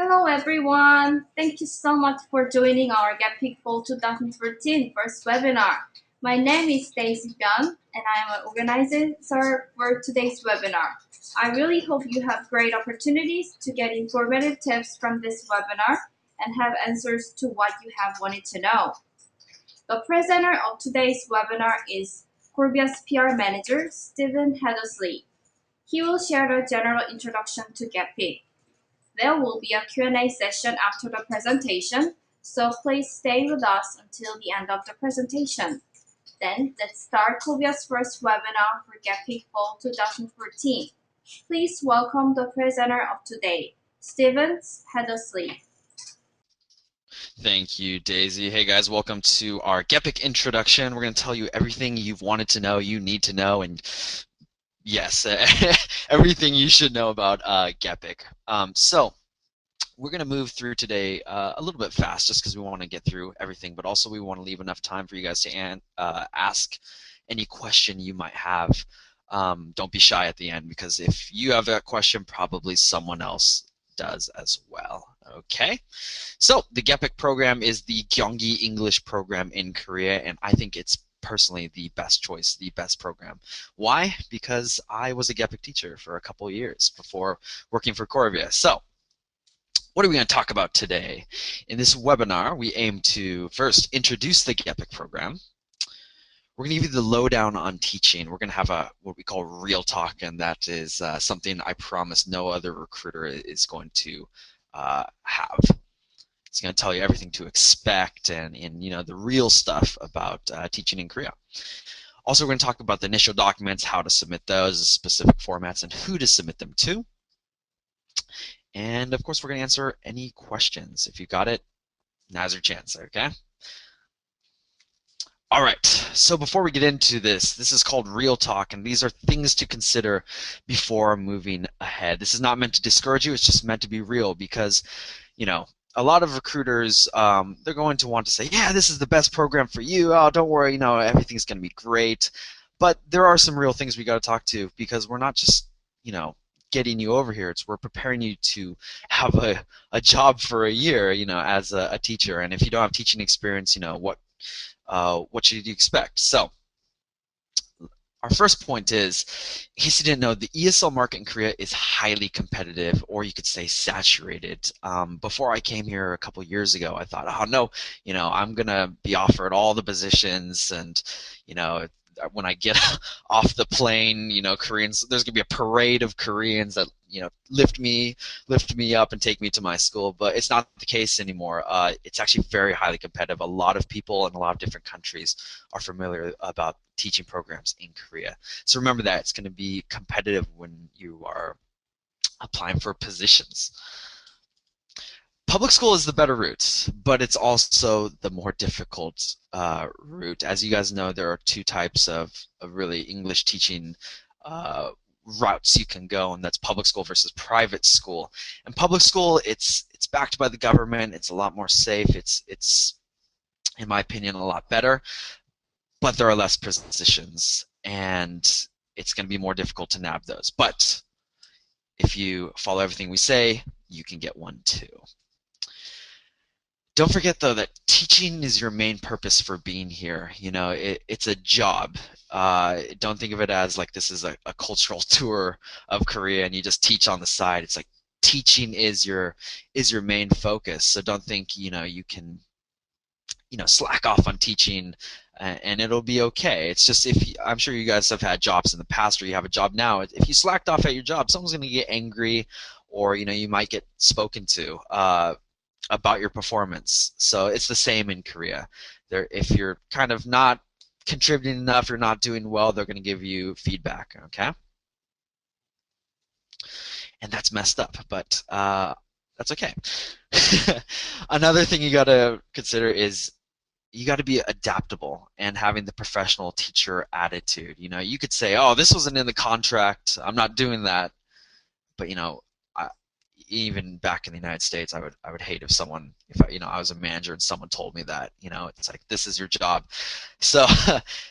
Hello everyone! Thank you so much for joining our GEPIK Fall 2014 first webinar. My name is Daisy Byun and I am an organizer for today's webinar. I really hope you have great opportunities to get informative tips from this webinar and have answers to what you have wanted to know. The presenter of today's webinar is Korvia's PR manager, Stephen Hathersley. He will share a general introduction to GEPIK. There will be a Q&A session after the presentation, so please stay with us until the end of the presentation. Then, let's start Korvia's first webinar for GEPIK Fall 2014. Please welcome the presenter of today, Stephen Hathersley. Thank you, Daisy. Hey guys, welcome to our GEPIK introduction. We're going to tell you everything you've wanted to know, you need to know, and yes, everything you should know about GEPIK. So we're going to move through today a little bit fast just because we want to get through everything, but also we want to leave enough time for you guys to ask any question you might have. Don't be shy at the end, because if you have that question, probably someone else does as well. Okay, so the GEPIK program is the Gyeonggi English program in Korea, and I think it's personally the best choice, the best program. Why? Because I was a GEPIK teacher for a couple years before working for Korvia. So what are we going to talk about today? In this webinar, we aim to first introduce the GEPIK program. We're going to give you the lowdown on teaching. We're going to have what we call real talk, and that is something I promise no other recruiter is going to have. It's going to tell you everything to expect and the real stuff about teaching in Korea. Also, we're going to talk about the initial documents, how to submit those, specific formats, and who to submit them to. And of course, we're going to answer any questions. If you got it, now's your chance, okay? All right, so before we get into this is called Real Talk, and these are things to consider before moving ahead. This is not meant to discourage you, it's just meant to be real, because, a lot of recruiters, they're going to want to say, yeah, this is the best program for you, oh, don't worry, everything's going to be great. But there are some real things we got to talk to, because we're not just, getting you over here. We're preparing you to have a job for a year, as a teacher. And if you don't have teaching experience, what should you expect? So our first point is, in case you didn't know, the ESL market in Korea is highly competitive, or you could say saturated. Before I came here a couple years ago, I thought, oh no, I'm gonna be offered all the positions, and when I get off the plane, Koreans, there's gonna be a parade of Koreans that lift me up and take me to my school. But it's not the case anymore. It's actually very highly competitive. A lot of people in a lot of different countries are familiar about teaching programs in Korea. So remember that it's going to be competitive when you are applying for positions. Public school is the better route, but it's also the more difficult route. As you guys know, there are two types of really English teaching routes you can go, and that's public school versus private school. And public school, it's backed by the government. It's a lot more safe. It's in my opinion a lot better, but there are less positions, and it's going to be more difficult to nab those. But if you follow everything we say, you can get one too. Don't forget, though, that teaching is your main purpose for being here. It's a job. Don't think of it as like this is a cultural tour of Korea and you just teach on the side. It's like teaching is your main focus. So don't think you can slack off on teaching and it'll be okay. It's just, I'm sure you guys have had jobs in the past, or you have a job now. If you slacked off at your job, someone's going to get angry, or you might get spoken to about your performance. So it's the same in Korea. If you're kind of not contributing enough, you're not doing well, they're going to give you feedback, okay? And that's messed up, but that's okay. Another thing you got to consider is you got to be adaptable and having the professional teacher attitude. You could say, oh, this wasn't in the contract, I'm not doing that. But even back in the United States, I would hate if I was a manager and someone told me that, it's like, this is your job. So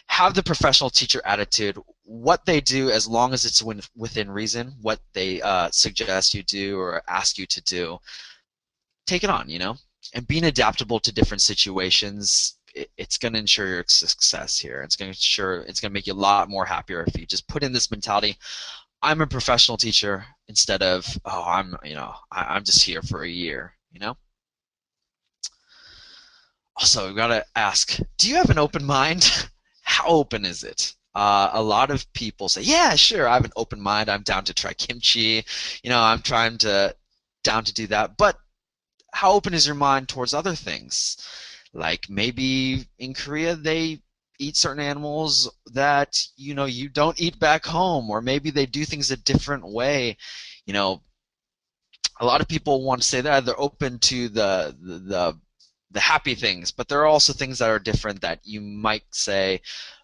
have the professional teacher attitude. What they do, as long as it's within reason, what they suggest you do or ask you to do, take it on, and being adaptable to different situations. It's going to ensure your success here. It's going to make you a lot more happier if you just put in this mentality. I'm a professional teacher instead of, oh, I'm just here for a year. Also, we gotta ask, do you have an open mind? How open is it? A lot of people say, yeah, sure, I have an open mind. I'm down to try kimchi. I'm down to do that. But how open is your mind towards other things? Like maybe in Korea they eat certain animals that you don't eat back home, or maybe they do things a different way. You know, a lot of people want to say that they're open to the happy things, but there are also things that are different that you might say,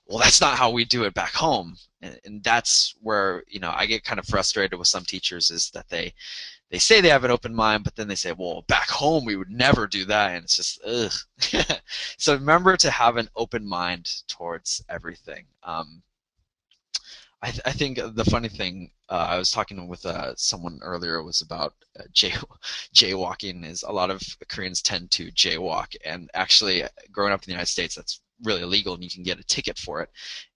well, that's not how we do it back home. And that's where I get kind of frustrated with some teachers, is that they say they have an open mind, but then they say, well, back home we would never do that, and it's just ugh. So remember to have an open mind towards everything. I think the funny thing, I was talking with someone earlier, was about jaywalking. Is a lot of Koreans tend to jaywalk, and actually growing up in the United States, that's really illegal, and you can get a ticket for it.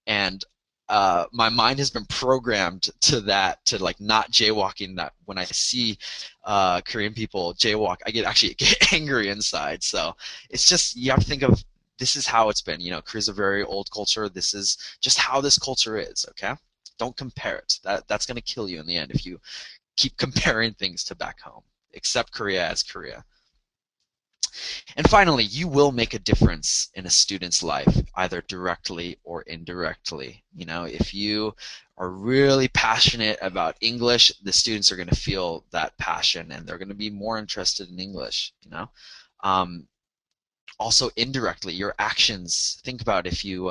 And my mind has been programmed to that, to like not jaywalking. That when I see Korean people jaywalk, I get angry inside. So it's just, you have to think of, this is how it's been. Korea's a very old culture. This is just how this culture is. Okay. Don't compare it. That's going to kill you in the end if you keep comparing things to back home. Accept Korea as Korea. And finally, you will make a difference in a student's life, either directly or indirectly. If you are really passionate about English, the students are going to feel that passion, and they're going to be more interested in English. Also, indirectly, your actions. Think about if you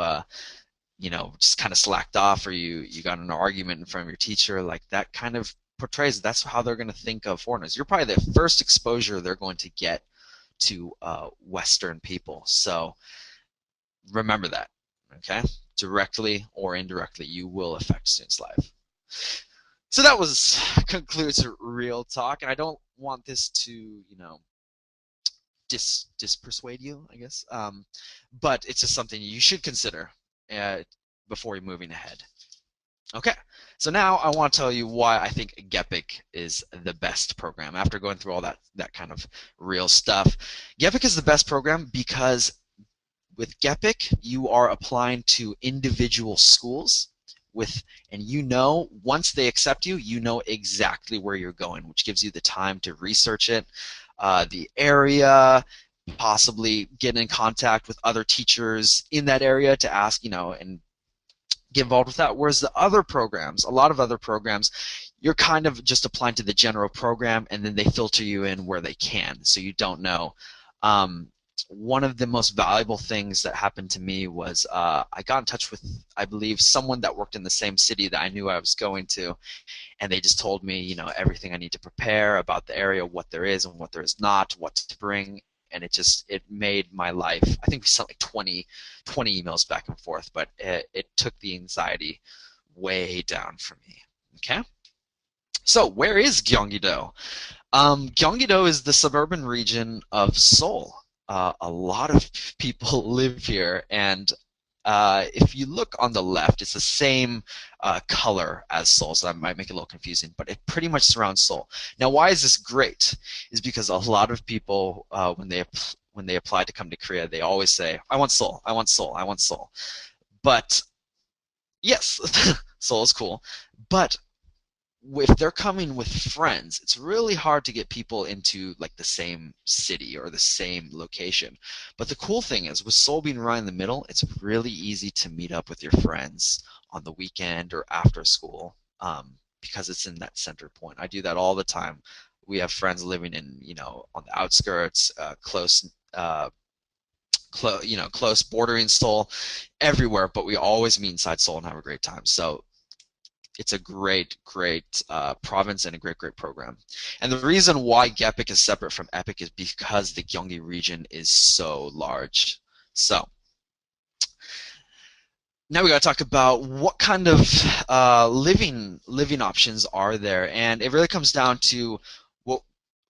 just kind of slacked off, or you got in an argument in front of your teacher, like that kind of portrays, that's how they're going to think of foreigners. You're probably the first exposure they're going to get to Western people. So remember that, okay? Directly or indirectly, you will affect a student's life. So that concludes Real Talk, and I don't want this to, dispersuade you, I guess. But it's just something you should consider before you're moving ahead. Okay, so now I want to tell you why I think GEPIK is the best program. After going through all that kind of real stuff, GEPIK is the best program because with GEPIK you are applying to individual schools and once they accept you, you know exactly where you're going, which gives you the time to research it, the area, possibly get in contact with other teachers in that area to ask, and get involved with that. Whereas a lot of other programs, you're kind of just applying to the general program, and then they filter you in where they can, so you don't know. One of the most valuable things that happened to me was I got in touch with, I believe, someone that worked in the same city that I knew I was going to, and they just told me, everything I need to prepare about the area, what there is and what there is not, what to bring, and it made my life. I think we sent like 20 emails back and forth, but it took the anxiety way down for me. Okay? So where is Gyeonggi-do? Gyeonggi-do is the suburban region of Seoul. A lot of people live here, and if you look on the left, it's the same color as Seoul, so that might make it a little confusing, but it pretty much surrounds Seoul. Now, why is this great? Is because a lot of people, when they apply to come to Korea, they always say, I want Seoul, I want Seoul, I want Seoul. But, yes, Seoul is cool, but if they're coming with friends, it's really hard to get people into like the same city or the same location. But the cool thing is, with Seoul being right in the middle, it's really easy to meet up with your friends on the weekend or after school, because it's in that center point. I do that all the time. We have friends living in, on the outskirts, close bordering Seoul, everywhere, but we always meet inside Seoul and have a great time. So it's a great province and a great program. And the reason why GEPIK is separate from EPIK is because the Gyeonggi region is so large. So now we got to talk about what kind of living options are there, and it really comes down to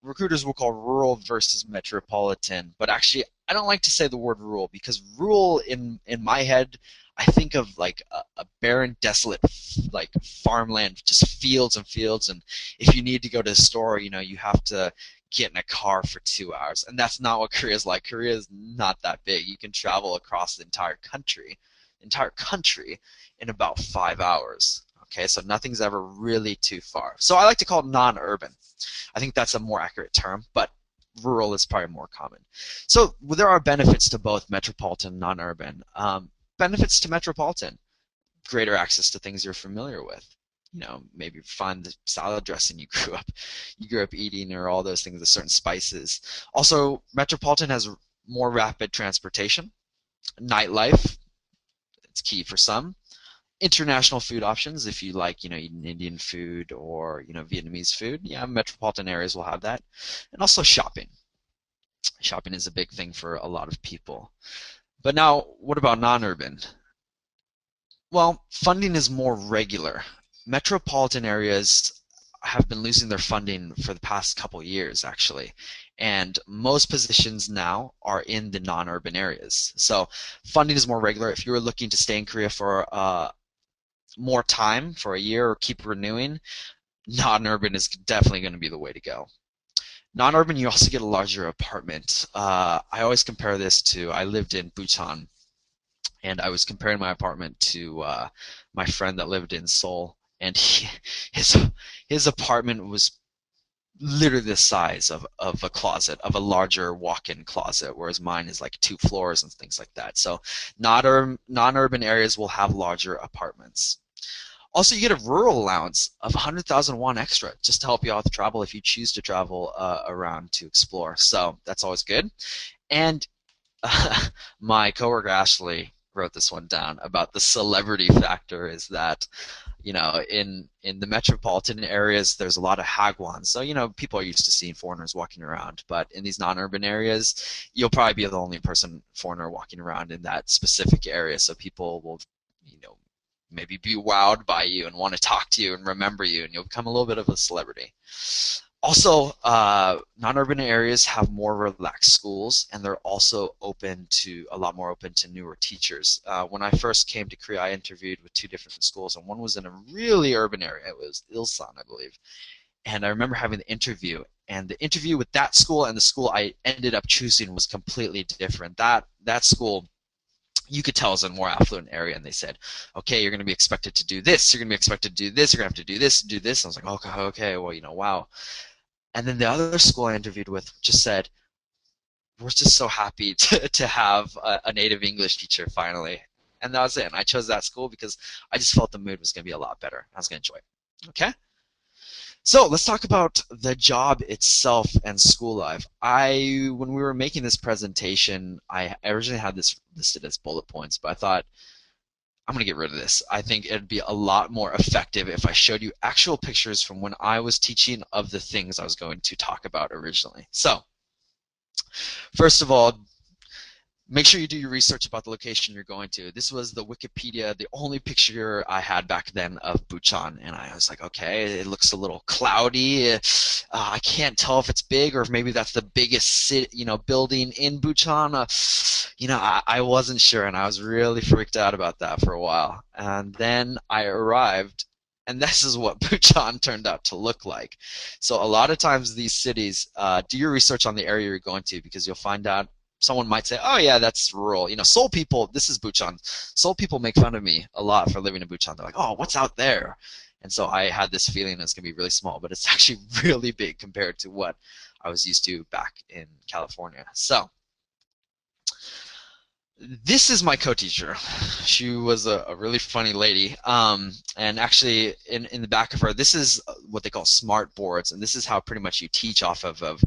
recruiters will call rural versus metropolitan, but actually I don't like to say the word rural because rural in my head I think of like a barren, desolate like farmland, just fields and fields, and if you need to go to the store, you have to get in a car for 2 hours, and that's not what Korea is like. Korea is not that big. You can travel across the entire country in about 5 hours. Okay, so nothing's ever really too far. So I like to call it non-urban. I think that's a more accurate term, but rural is probably more common. So there are benefits to both metropolitan and non-urban. Benefits to metropolitan: greater access to things you're familiar with. Maybe find the salad dressing you grew up eating, or all those things, the certain spices. Also, metropolitan has more rapid transportation, nightlife. It's key for some. International food options, if you like, eating Indian food or Vietnamese food. Yeah, metropolitan areas will have that. And also shopping. Shopping is a big thing for a lot of people. But now, what about non-urban? Well, funding is more regular. Metropolitan areas have been losing their funding for the past couple years, actually. And most positions now are in the non-urban areas. So funding is more regular. If you were looking to stay in Korea for more time, for a year, or keep renewing, non-urban is definitely going to be the way to go. Non-urban, you also get a larger apartment. I always compare this to, I lived in Bhutan, and I was comparing my apartment to my friend that lived in Seoul, and his his apartment was literally the size of a closet, of a larger walk-in closet, whereas mine is like 2 floors and things like that. So non-urban areas will have larger apartments. Also, you get a rural allowance of 100,000 won extra just to help you out with travel if you choose to travel around to explore. So that's always good. And my coworker Ashley wrote this one down about the celebrity factor, is that in the metropolitan areas there's a lot of hagwons, so people are used to seeing foreigners walking around, but in these non-urban areas you'll probably be the only foreigner walking around in that specific area, so people will maybe be wowed by you and want to talk to you and remember you, and you'll become a little bit of a celebrity. Also, non-urban areas have more relaxed schools, and they're also a lot more open to newer teachers. When I first came to Korea, I interviewed with 2 different schools, and one was in a really urban area. It was Ilsan, I believe. And I remember having the interview, and the interview with that school and the school I ended up choosing was completely different. That school, you could tell, is a more affluent area, and they said, okay, you're going to be expected to do this, you're going to be expected to do this, you're going to have to do this, do this. I was like, okay, well, wow. And then the other school I interviewed with just said, we're just so happy to have a native English teacher finally. And that was it. And I chose that school because I just felt the mood was going to be a lot better. I was going to enjoy it. Okay? So let's talk about the job itself and school life. When we were making this presentation, I originally had this listed as bullet points, but I thought, I'm going to get rid of this. I think it'd be a lot more effective if I showed you actual pictures from when I was teaching of the things I was going to talk about originally. So, first of all, make sure you do your research about the location you're going to. This was the Wikipedia, the only picture I had back then of Bucheon, and I was like, okay, it looks a little cloudy. I can't tell if it's big or if maybe that's the biggest building in Bucheon. I wasn't sure, and I was really freaked out about that for a while. And then I arrived, and this is what Bucheon turned out to look like. So a lot of times these cities, do your research on the area you're going to, because you'll find out someone might say, oh yeah, that's rural. Seoul people, this is Bucheon. Seoul people make fun of me a lot for living in Bucheon. They're like, oh, what's out there? And so I had this feeling it's going to be really small, but it's actually really big compared to what I was used to back in California. So this is my co-teacher. She was a really funny lady. And actually, in the back of her, this is what they call smart boards, and this is how pretty much you teach off of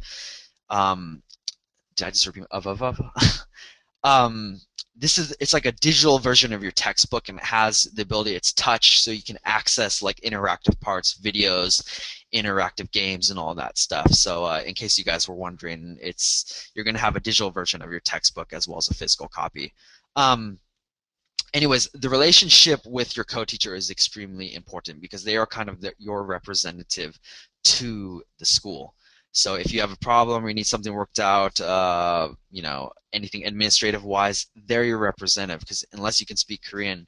did I just repeat of? It's like a digital version of your textbook, and it has the ability, it's touch, so you can access like interactive parts, videos, interactive games, and all that stuff. So in case you guys were wondering, you're going to have a digital version of your textbook as well as a physical copy. Anyways, the relationship with your co-teacher is extremely important because they are kind of your representative to the school. So if you have a problem or you need something worked out, anything administrative wise, they're your representative, because unless you can speak Korean,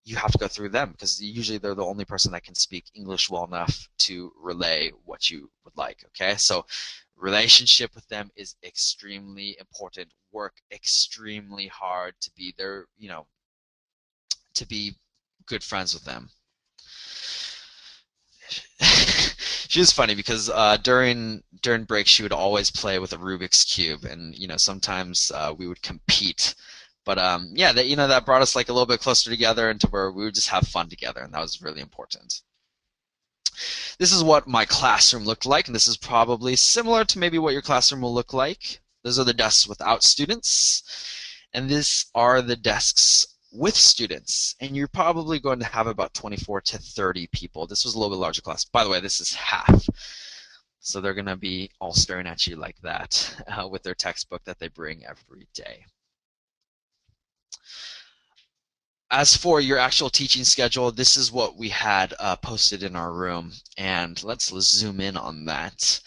you have to go through them, because usually they're the only person that can speak English well enough to relay what you would like. Okay, so relationship with them is extremely important. Work extremely hard to be their, to be good friends with them. She was funny because during break she would always play with a Rubik's cube, and sometimes we would compete. But yeah, that brought us like a little bit closer together, and to where we would just have fun together, and that was really important. This is what my classroom looked like, and this is probably similar to maybe what your classroom will look like. Those are the desks without students, and these are the desks with students, and you're probably going to have about 24 to 30 people. This was a little bit larger class. By the way, this is half. So they're going to be all staring at you like that with their textbook that they bring every day. As for your actual teaching schedule, this is what we had posted in our room, and let's zoom in on that.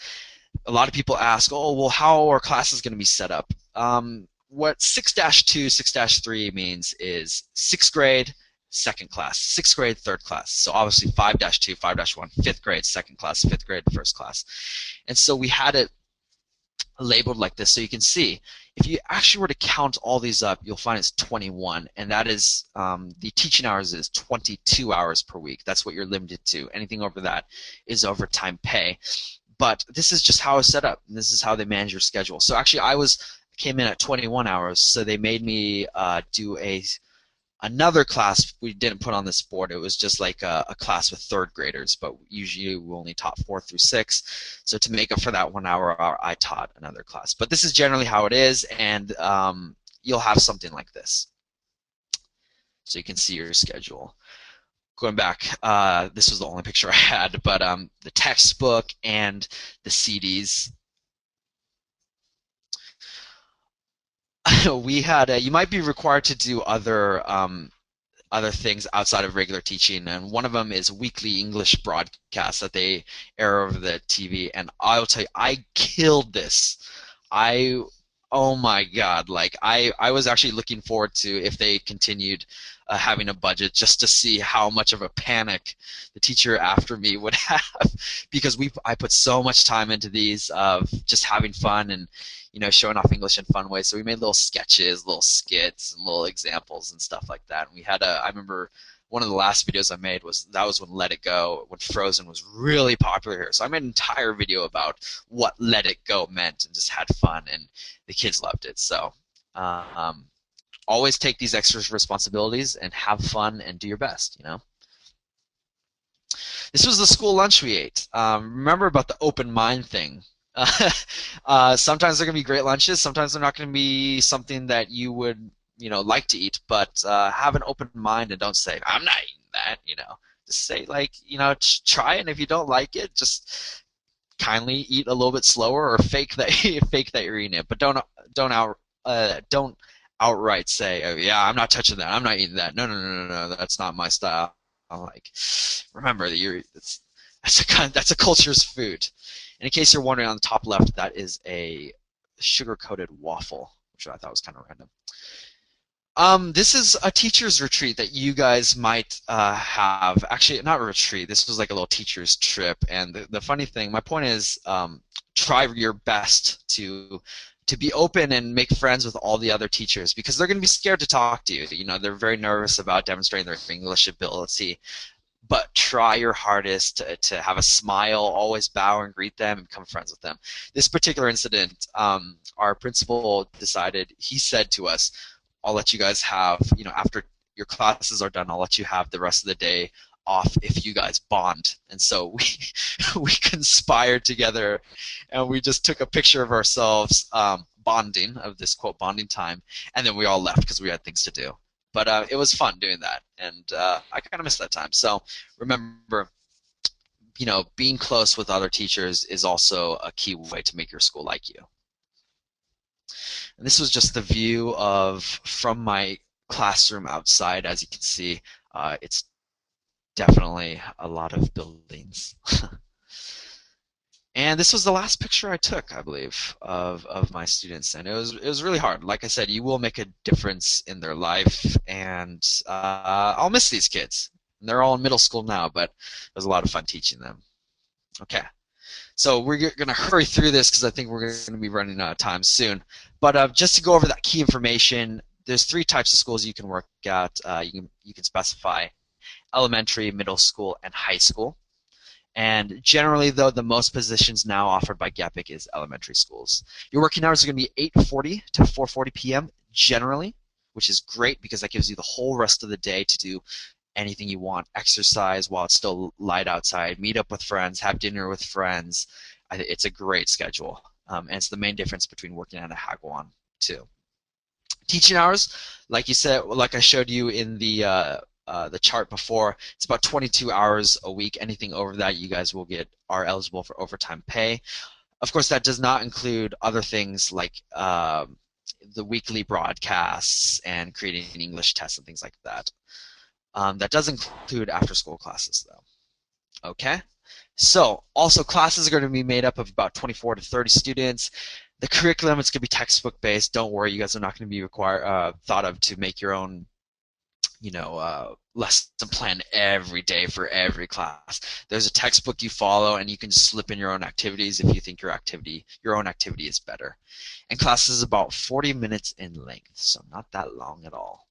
A lot of people ask, oh, well, how are classes going to be set up? What 6-2, 6-3 means is sixth grade, second class, sixth grade, third class. So obviously 5-2, 5-1, fifth grade, second class, fifth grade, first class. And so we had it labeled like this so you can see. If you actually were to count all these up, you'll find it's 21, and that is the teaching hours is 22 hours per week. That's what you're limited to. Anything over that is overtime pay. But this is just how it's set up, and this is how they manage your schedule. So actually, came in at 21 hours, so they made me do another class we didn't put on this board. It was just like a class with third graders, but usually we only taught 4 through 6. So to make up for that 1 hour, I taught another class. But this is generally how it is, and you'll have something like this. So you can see your schedule. Going back, this was the only picture I had, but the textbook and the CDs. We had you might be required to do other things outside of regular teaching, and one of them is weekly English broadcasts that they air over the TV. And I'll tell you, I killed this. I Oh my God, like I was actually looking forward to if they continued having a budget, just to see how much of a panic the teacher after me would have, because I put so much time into these of just having fun and showing off English in fun ways. So we made little sketches, little skits, and little examples and stuff like that. And we had I remember one of the last videos I made was when Let It Go, when Frozen was really popular here. So I made an entire video about what Let It Go meant and just had fun, and the kids loved it. So always take these extra responsibilities and have fun and do your best. This was the school lunch we ate. Remember about the open mind thing. Sometimes they're going to be great lunches. Sometimes they're not going to be something that you would, like to eat. But have an open mind and don't say, I'm not eating that, Just say, like, try it, and if you don't like it, just kindly eat a little bit slower, or fake that fake that you're eating it. But don't outright say, oh, yeah, I'm not touching that. I'm not eating that. No, no, no, no, no. That's not my style. I'm like, remember that that's a culture's food. And in case you're wondering, on the top left, that is a sugar-coated waffle, which I thought was kind of random. This is a teacher's retreat that you guys might have. Actually, not a retreat. This was like a little teacher's trip. And the funny thing, my point is, try your best to be open and make friends with all the other teachers, because they're going to be scared to talk to you. They're very nervous about demonstrating their English ability. But try your hardest to have a smile, always bow and greet them, and become friends with them. This particular incident, our principal he said to us, I'll let you guys have, after your classes are done, I'll let you have the rest of the day off if you guys bond. And so we conspired together, and we just took a picture of ourselves bonding, of this quote bonding time, and then we all left because we had things to do. But it was fun doing that, and I kind of miss that time. So remember, being close with other teachers is also a key way to make your school like you. And this was just the view from my classroom outside. As you can see, it's definitely a lot of buildings. And this was the last picture I took, I believe, of my students, and it was really hard. Like I said, you will make a difference in their life, and I'll miss these kids. They're all in middle school now, but it was a lot of fun teaching them. Okay, so we're going to hurry through this because I think we're going to be running out of time soon. But just to go over that key information, there's three types of schools you can work at. You can specify elementary, middle school, and high school. And generally, though, the most positions now offered by GEPIK is elementary schools. Your working hours are going to be 8:40 to 4:40 p.m. generally, which is great because that gives you the whole rest of the day to do anything you want. Exercise while it's still light outside, meet up with friends, have dinner with friends. It's a great schedule, and it's the main difference between working at a Hagwon too. Teaching hours, like you said, like I showed you in the chart before, it's about 22 hours a week. Anything over that, you guys will are eligible for overtime pay. Of course, that does not include other things like the weekly broadcasts and creating English tests and things like that. That does include after-school classes, though. Okay. So, also classes are going to be made up of about 24 to 30 students. The curriculum is going to be textbook-based. Don't worry, you guys are not going to be thought of to make your own lesson plan every day for every class. There's a textbook you follow, and you can just slip in your own activities if you think your own activity is better. And class is about 40 minutes in length, so not that long at all.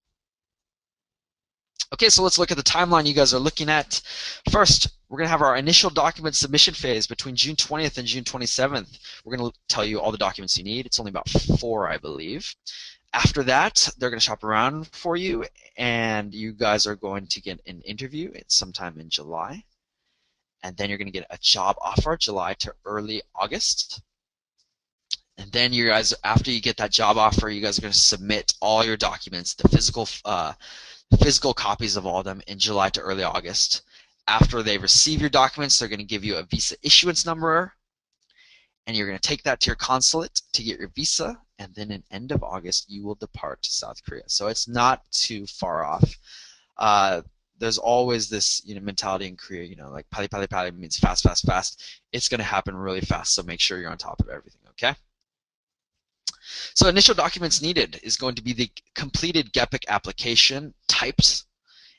Okay, so let's look at the timeline you guys are looking at. First, we're going to have our initial document submission phase between June 20th and June 27th. We're going to tell you all the documents you need. It's only about 4, I believe. After that, they're going to shop around for you, and you guys are going to get an interview sometime in July. And then you're going to get a job offer July to early August. And then you guys, after you get that job offer, you guys are going to submit all your documents, the physical copies of all of them, in July to early August. After they receive your documents, they're going to give you a visa issuance number, and you're going to take that to your consulate to get your visa, and then in end of August, you will depart to South Korea. So it's not too far off. There's always this mentality in Korea, like pali pali pali means fast, fast, fast. It's going to happen really fast, so make sure you're on top of everything, okay? So initial documents needed is going to be the completed GEPIK application typed,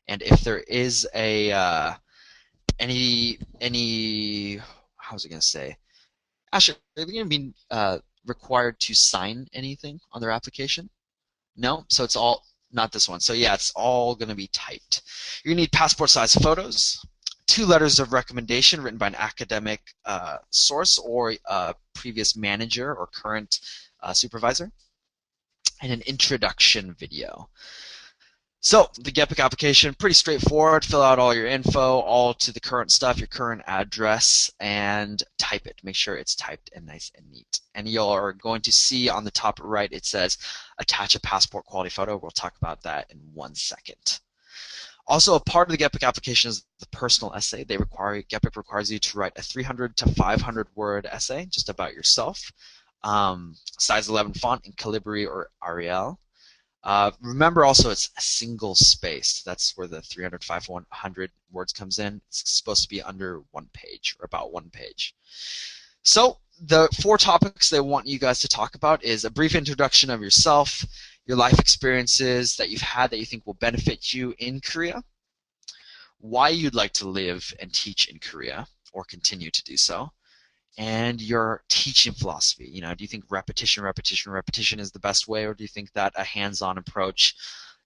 and if there is a how was I going to say? Actually, are they going to be required to sign anything on their application? No, so it's all not this one. So yeah, it's all going to be typed. You're going to need passport-sized photos, 2 letters of recommendation written by an academic source or a previous manager or current supervisor, and an introduction video. So the GEPIK application, pretty straightforward. Fill out all your info, all to the current stuff, your current address, and type it. Make sure it's typed and nice and neat. And you're going to see on the top right it says attach a passport quality photo. We'll talk about that in 1 second. Also, a part of the GEPIK application is the personal essay. GEPIK requires you to write a 300 to 500 word essay just about yourself. Size 11 font in Calibri or Arial. Remember also it's a single space. That's where the 300 to 500 words comes in. It's supposed to be under 1 page or about 1 page. So the 4 topics they want you guys to talk about is a brief introduction of yourself, your life experiences that you've had that you think will benefit you in Korea, why you'd like to live and teach in Korea or continue to do so, and your teaching philosophy. Do you think repetition, repetition, repetition is the best way, or do you think that a hands-on approach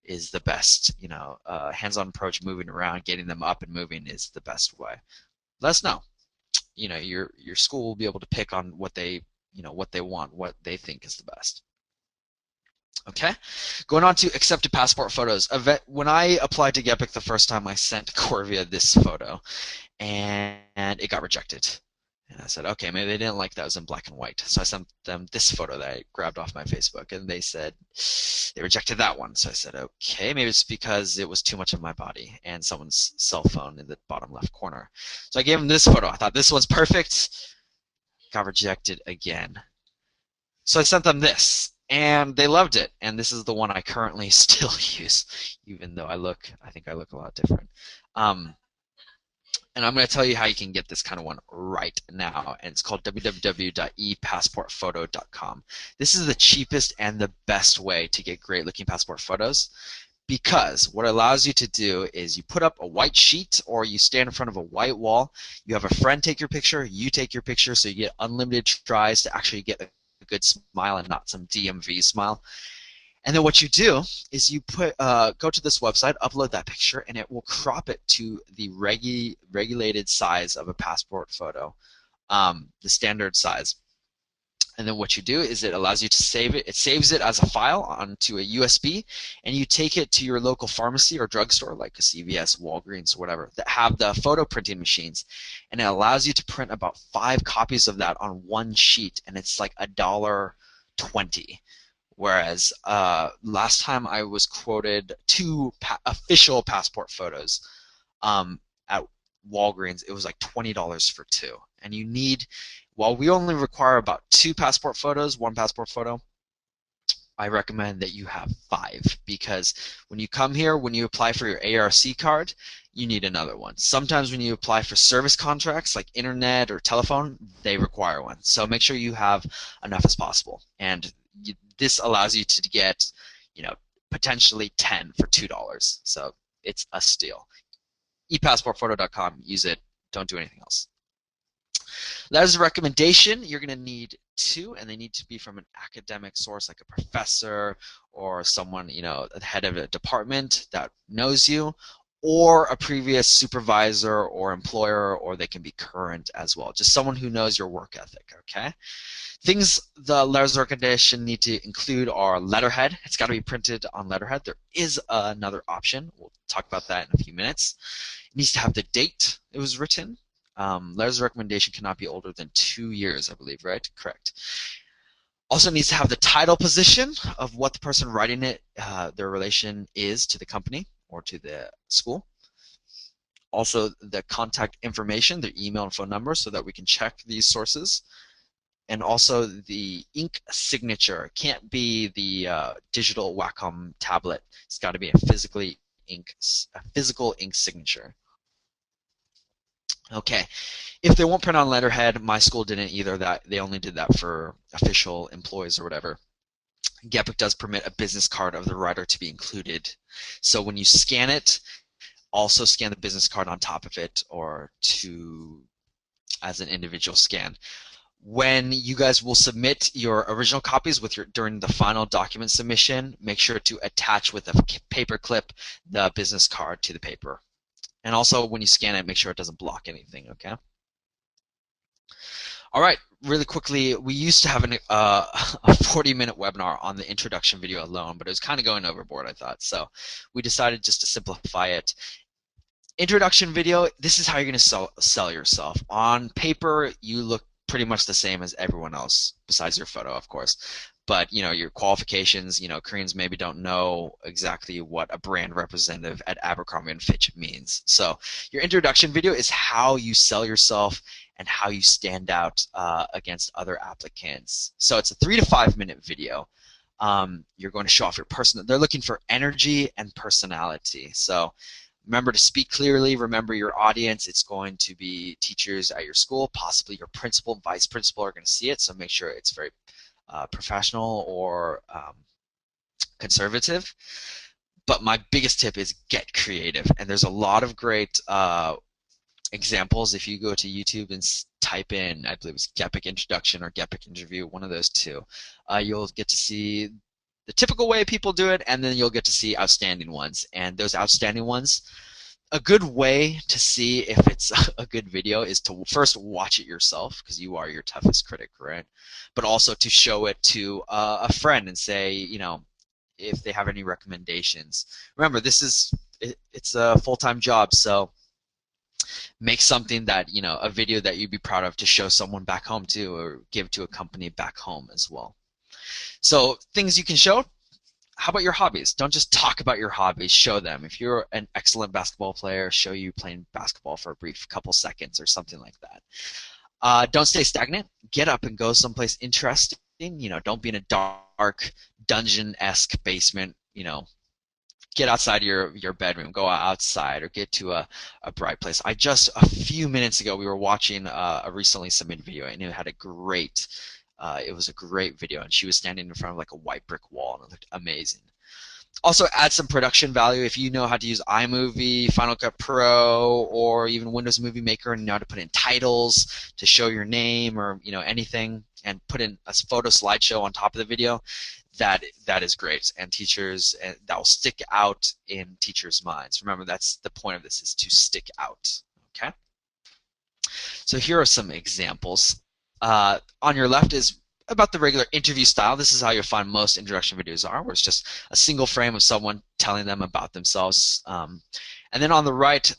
is the best? Hands-on approach, moving around, getting them up and moving is the best way. Let us know. Your school will be able to pick on what they want, what they think is the best. Okay, going on to accepted passport photos. When I applied to GEPIK the first time, I sent Korvia this photo, and it got rejected. And I said, okay, maybe they didn't like that it was in black and white. So I sent them this photo that I grabbed off my Facebook, and they said they rejected that one. So I said, okay, maybe it's because it was too much of my body and someone's cell phone in the bottom left corner. So I gave them this photo. I thought this one's perfect. Got rejected again. So I sent them this, and they loved it. And this is the one I currently still use, even though I think I look a lot different. And I'm going to tell you how you can get this kind of one right now. And it's called www.epassportphoto.com. This is the cheapest and the best way to get great looking passport photos, because what it allows you to do is you put up a white sheet or you stand in front of a white wall. You have a friend take your picture, you take your picture, so you get unlimited tries to actually get a good smile and not some DMV smile. And then what you do is you go to this website, upload that picture, and it will crop it to the regulated size of a passport photo, the standard size. And then what you do is it allows you to save it. It saves it as a file onto a USB, and you take it to your local pharmacy or drugstore, like a CVS, Walgreens, or whatever, that have the photo printing machines. And it allows you to print about 5 copies of that on one sheet, and it's like $1.20. Whereas last time I was quoted 2 official passport photos at Walgreens, it was like $20 for 2. And you need, while we only require about 2 passport photos, 1 passport photo, I recommend that you have 5, because when you come here, when you apply for your ARC card, you need another one. Sometimes when you apply for service contracts like internet or telephone, they require one. So make sure you have enough as possible. And this allows you to get, potentially 10 for $2. So it's a steal. epassportphoto.com. Use it. Don't do anything else. That is a recommendation. You're going to need 2, and they need to be from an academic source, like a professor or someone, the head of a department that knows you, or a previous supervisor or employer, or they can be current as well. Just someone who knows your work ethic, okay? Things the letters of recommendation need to include are letterhead. It's got to be printed on letterhead. There is another option. We'll talk about that in a few minutes. It needs to have the date it was written. Letters of recommendation cannot be older than 2 years, I believe, right? Correct. Also needs to have the title position of what the person writing it, their relation is to the company or to the school. Also the contact information, their email and phone number, so that we can check these sources. And also the ink signature. It can't be the digital Wacom tablet. It's got to be a physical ink signature. Okay. If they won't print on letterhead, my school didn't either. That they only did that for official employees or whatever. GEPIK does permit a business card of the writer to be included. So when you scan it, also scan the business card on top of it, or as an individual scan. When you guys will submit your original copies during the final document submission, make sure to attach with a paper clip the business card to the paper. And also when you scan it, make sure it doesn't block anything, okay? All right, really quickly, we used to have a 40-minute webinar on the introduction video alone, but it was kind of going overboard, I thought. So we decided just to simplify it. Introduction video, this is how you're going to sell yourself. On paper, you look pretty much the same as everyone else, besides your photo, of course. But, your qualifications, Koreans maybe don't know exactly what a brand representative at Abercrombie & Fitch means. So your introduction video is how you sell yourself and how you stand out against other applicants. So it's a 3 to 5 minute video. You're going to show off your person. They're looking for energy and personality. So remember to speak clearly. Remember your audience. It's going to be teachers at your school, possibly your principal and vice principal are going to see it, so make sure it's very professional or conservative. But my biggest tip is get creative, and there's a lot of great examples. If you go to YouTube and type in, I believe it's GEPIK introduction or GEPIK interview, one of those two, you'll get to see the typical way people do it, and then you'll get to see outstanding ones. And those outstanding ones, a good way to see if it's a good video is to first watch it yourself, because you are your toughest critic, right? But also to show it to a friend and say, if they have any recommendations. Remember, it's a full-time job, so make something that, a video that you'd be proud of to show someone back home too, or give to a company back home as well. So things you can show. How about your hobbies? Don't just talk about your hobbies, show them. If you're an excellent basketball player, show you playing basketball for a brief couple seconds or something like that. Don't stay stagnant. Get up and go someplace interesting. Don't be in a dark dungeon-esque basement, get outside your bedroom, go outside, or get to a bright place. I just a few minutes ago we were watching a recently submitted video, and it had a great it was a great video, and she was standing in front of like a white brick wall, and it looked amazing. Also, add some production value if you know how to use iMovie, Final Cut Pro, or even Windows Movie Maker, and know how to put in titles to show your name or anything, and put in a photo slideshow on top of the video. That is great, and teachers that will stick out in teachers' minds. Remember, that's the point of this, is to stick out. Okay. So here are some examples. On your left is about the regular interview style. This is how you'll find most introduction videos are, where it's just a single frame of someone telling them about themselves. And then on the right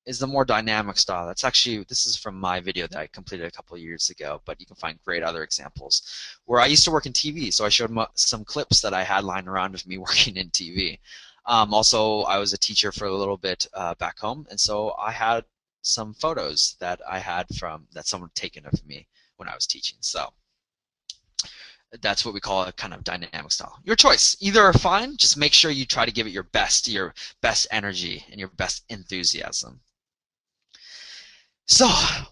is the more dynamic style. This is from my video that I completed a couple of years ago, but you can find great other examples. Where I used to work in TV, so I showed some clips that I had lying around of me working in TV. Also, I was a teacher for a little bit back home, and so I had some photos that I had that someone had taken of me when I was teaching. So that's what we call a kind of dynamic style. Your choice. Either are fine. Just make sure you try to give it your best energy and your best enthusiasm. So,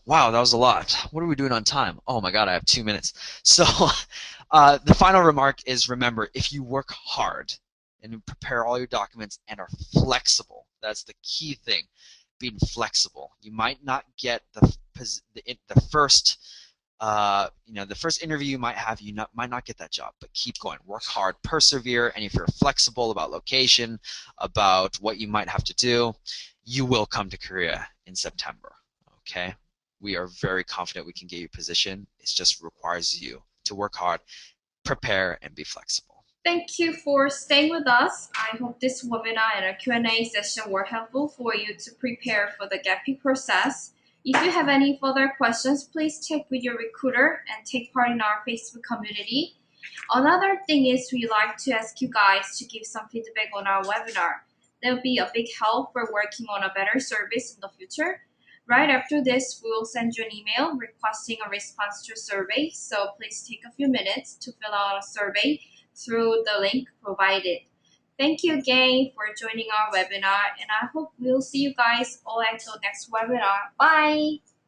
wow, that was a lot. What are we doing on time? Oh my God, I have 2 minutes. So, the final remark is, remember, if you work hard and you prepare all your documents and are flexible, that's the key thing. Being flexible. You might not get the first the first interview you might have, might not get that job, but keep going, work hard, persevere, and if you're flexible about location, about what you might have to do, you will come to Korea in September. Okay, we are very confident we can get you a position. It just requires you to work hard, prepare, and be flexible. Thank you for staying with us. I hope this webinar and a Q&A session were helpful for you to prepare for the GEPIK process. If you have any further questions, please check with your recruiter and take part in our Facebook community. Another thing is we like to ask you guys to give some feedback on our webinar. That will be a big help for working on a better service in the future. Right after this, we will send you an email requesting a response to a survey, so please take a few minutes to fill out a survey through the link provided. Thank you again for joining our webinar, and I hope we'll see you guys all at the next webinar. Bye!